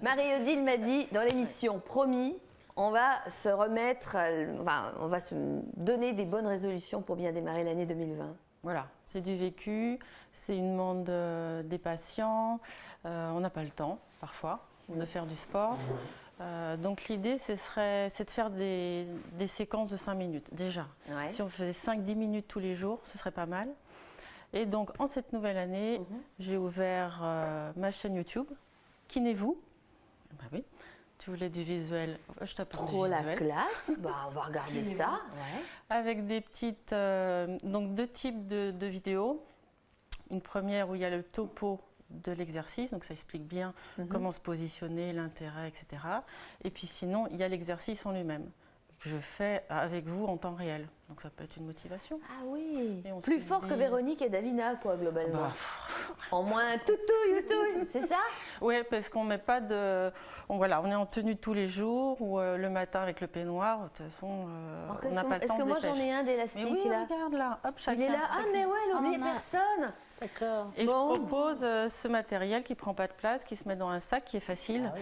Marie-Odile m'a dit dans l'émission, promis, on va se remettre, on va se donner des bonnes résolutions pour bien démarrer l'année 2020. Voilà, c'est du vécu, c'est une demande des patients, on n'a pas le temps parfois de faire du sport. Donc l'idée, c'est de faire des séquences de 5 minutes déjà. Ouais. Si on faisait 5-10 minutes tous les jours, ce serait pas mal. Et donc en cette nouvelle année, j'ai ouvert ma chaîne YouTube, Kinez-vous. Bah oui. Tu voulais du visuel, je t'apporte du visuel. Trop la classe, on va regarder ça. Ouais. Avec des petites, donc 2 types de vidéos. Une première où il y a le topo de l'exercice, donc ça explique bien comment se positionner, l'intérêt, etc. Et puis sinon, il y a l'exercice en lui-même, que je fais avec vous en temps réel. Donc ça peut être une motivation. Ah oui, plus fort que Véronique et Davina, quoi, globalement. En moins toutou, c'est ça? Oui, parce qu'on met pas de... on est en tenue tous les jours, ou le matin avec le peignoir, de toute façon, on n'a pas le temps. Est-ce que moi j'en ai un d'élastique oui, là? Regarde là, hop, chacun. Il est là, mais ouais, elle n'oublie personne. D'accord. Et je propose ce matériel qui ne prend pas de place, qui se met dans un sac, qui est facile.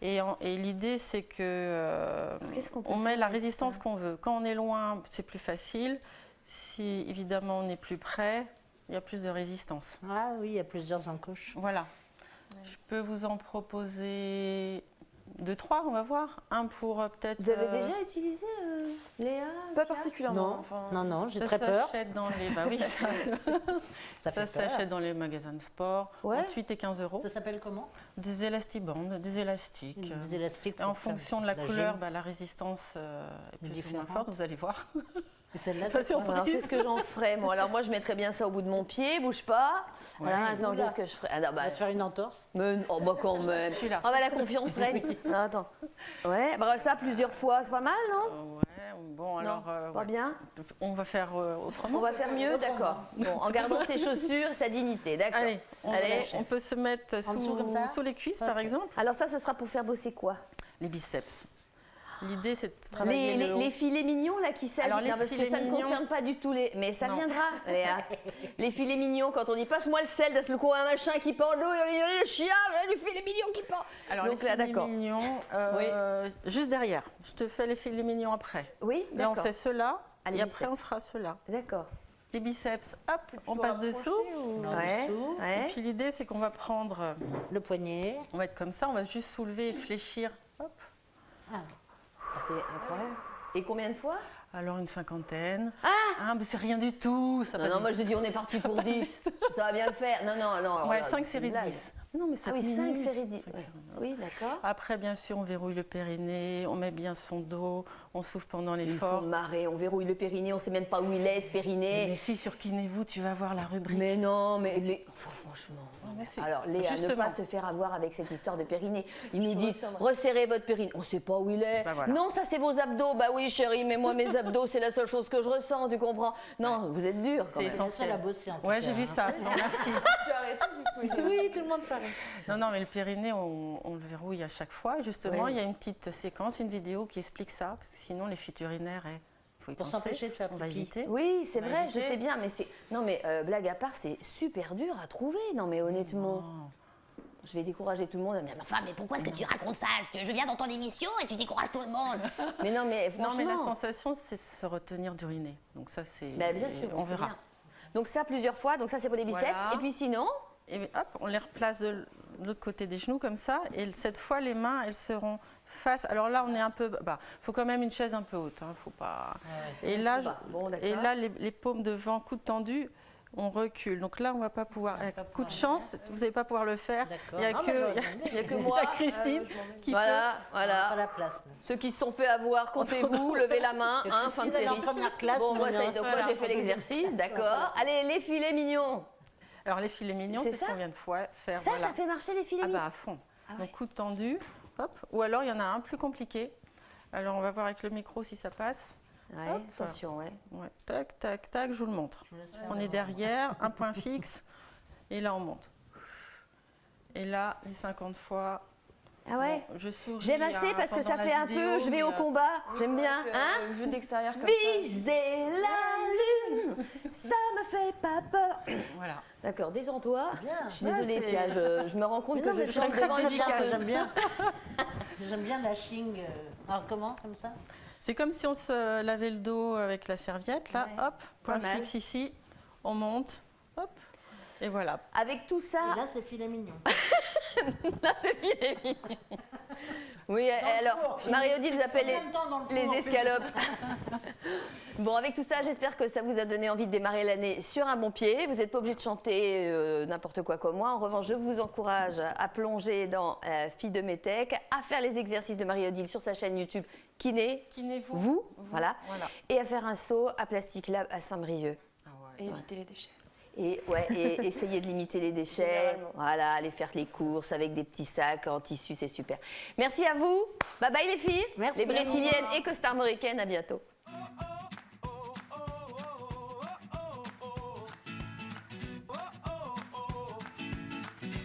Et l'idée, c'est que on met la résistance qu'on veut. Quand on est loin, c'est plus facile. Si évidemment on est plus près, il y a plus de résistance. Ah oui, il y a plusieurs encoches. Voilà. Ouais. Je peux vous en proposer 2-3, on va voir. Un pour peut-être... Vous avez déjà utilisé Léa? Pas particulièrement. Non, non, j'ai très peur. Ça s'achète dans les... Bah oui, ça s'achète dans les magasins de sport, entre 8 et 15 €. Ça s'appelle comment? Des élastibandes, des élastiques. Des élastiques. Et en fonction de la couleur, la résistance est plus ou moins forte, vous allez voir. Alors qu'est-ce que j'en ferais moi? Alors moi je mettrais bien ça au bout de mon pied, bouge pas. Voilà, attends, qu'est-ce que je ferais? On va se faire une entorse. Quand même. Je suis là. La confiance règne. Non, attends. Ouais, ça plusieurs fois, c'est pas mal, non? Ouais, bon alors. Pas bien. On va faire autrement. On va faire mieux, d'accord. Bon, en gardant ses chaussures, sa dignité, d'accord. Allez, on peut se mettre sous les cuisses par exemple. Alors ça, ce sera pour faire bosser quoi? Les biceps. L'idée, c'est de travailler les filets mignons là qui s'agitent, parce que ça ne concerne pas du tout les... Mais ça viendra, Léa. Les filets mignons, quand on dit passe-moi le sel, le coup un machin qui pend d'eau, et on dit le chien, les filets mignons qui pendent. Alors donc, les filets mignons, juste derrière. Je te fais les filets mignons après. Oui, d'accord. Là, on fait cela, et après on fera cela. D'accord. Les biceps, hop, on passe dessous. Et puis l'idée, c'est qu'on va prendre le poignet. On va être comme ça, on va juste soulever et fléchir. Hop. C'est incroyable. Et combien de fois? Alors une 50aine. Mais c'est rien du tout. Non, moi je te dis on est parti pour 10. Ça va bien le faire. Non. Ouais, 5 séries de 10. Non, mais ça 5 séries de 10. Oui, d'accord. Après, bien sûr, on verrouille le périnée, on met bien son dos, on souffle pendant l'effort. Il faut marrer, on verrouille le périnée, on ne sait même pas où il est, ce périnée. Mais si, sur Kinez-vous, tu vas voir la rubrique. Mais non, mais franchement. Alors, Léa, ne pas se faire avoir avec cette histoire de périnée. Il nous dit, resserrez votre périnée. On ne sait pas où il est. Non, ça, c'est vos abdos. Bah oui, chérie, mais moi, mes abdos, c'est la seule chose que je ressens, tu comprends? Non, vous êtes dur. C'est essentiel. Ouais, j'ai vu ça. Non, merci. Oui, tout le monde s'arrête. Non, mais le périnée, on le verrouille à chaque fois. Justement, il y a une petite séquence, une vidéo qui explique ça, parce que sinon, les fuites urinaires, faut y penser. Pour s'empêcher de faire pipi. Oui, c'est vrai, je sais bien, mais c'est... Non, mais blague à part, c'est super dur à trouver. Non, mais honnêtement... Non. Je vais décourager tout le monde à me dire, mais pourquoi est-ce que tu racontes ça? Je viens dans ton émission et tu décourages tout le monde. Mais non, mais franchement... Non, mais la sensation, c'est se retenir d'uriner. Donc ça, c'est... Bien sûr, on verra. Bien. Donc ça, plusieurs fois. Donc ça, c'est pour les biceps. Voilà. Et puis sinon... Et hop, on les replace de l'autre côté des genoux comme ça. Et cette fois, les mains, elles seront face. Alors là, on est un peu... faut quand même une chaise un peu haute. Faut pas... Et là, les paumes devant, coude tendu, on recule. Donc là, on ne va pas pouvoir... Coup de chance, vous n'allez pas pouvoir le faire. Il n'y a que moi, Christine, qui voilà. La place, ceux qui se sont fait avoir, comptez-vous, levez la main, fin de série. En première classe, bon, moi, j'ai fait l'exercice, d'accord. Allez, les filets mignons. Alors les filets mignons, c'est ce qu'on vient de faire. Ça fait marcher les filets mignons? À fond. Donc coude tendu, hop. Ou alors il y en a un plus compliqué. Alors on va voir avec le micro si ça passe. Ouais, attention, Tac, tac, tac, je vous le montre. On est derrière, un point fixe, et là on monte. Et là, les 50 fois. Ah ouais? Bon, je souris. J'aime assez parce que ça fait un peu, je vais au combat, j'aime bien. Le jeu d'extérieur comme Visez la ça me fait pas peur. Voilà. D'accord, détends-toi. Je suis désolée, c'est- Pia, je me rends compte que je chante très devant une délicat, chanteuse. j'aime bien. J'aime bien la ching. Alors comment, comme ça? C'est comme si on se lavait le dos avec la serviette, là, Ouais. hop, point Pas mal. fixe ici, on monte, hop, et voilà. Avec tout ça, Et là, c'est filet mignon. là c'est fini. Oui, alors, Marie-Odile appelle En même temps, dans le four, les escalopes. Bon, avec tout ça, j'espère que ça vous a donné envie de démarrer l'année sur un bon pied. Vous n'êtes pas obligé de chanter n'importe quoi comme moi. En revanche, je vous encourage à plonger dans Fille de Métèque, à faire les exercices de Marie-Odile sur sa chaîne YouTube Kiné, Kinez-vous. voilà, et à faire un saut à Plastic Lab à Saint-Brieuc. Ah ouais. Et éviter les déchets. Et essayer de limiter les déchets, Généralement. voilà, aller faire les courses avec des petits sacs en tissu, c'est super. Merci à vous, bye bye les filles, Merci. les brétiliennes et costarmoricaines, à bientôt.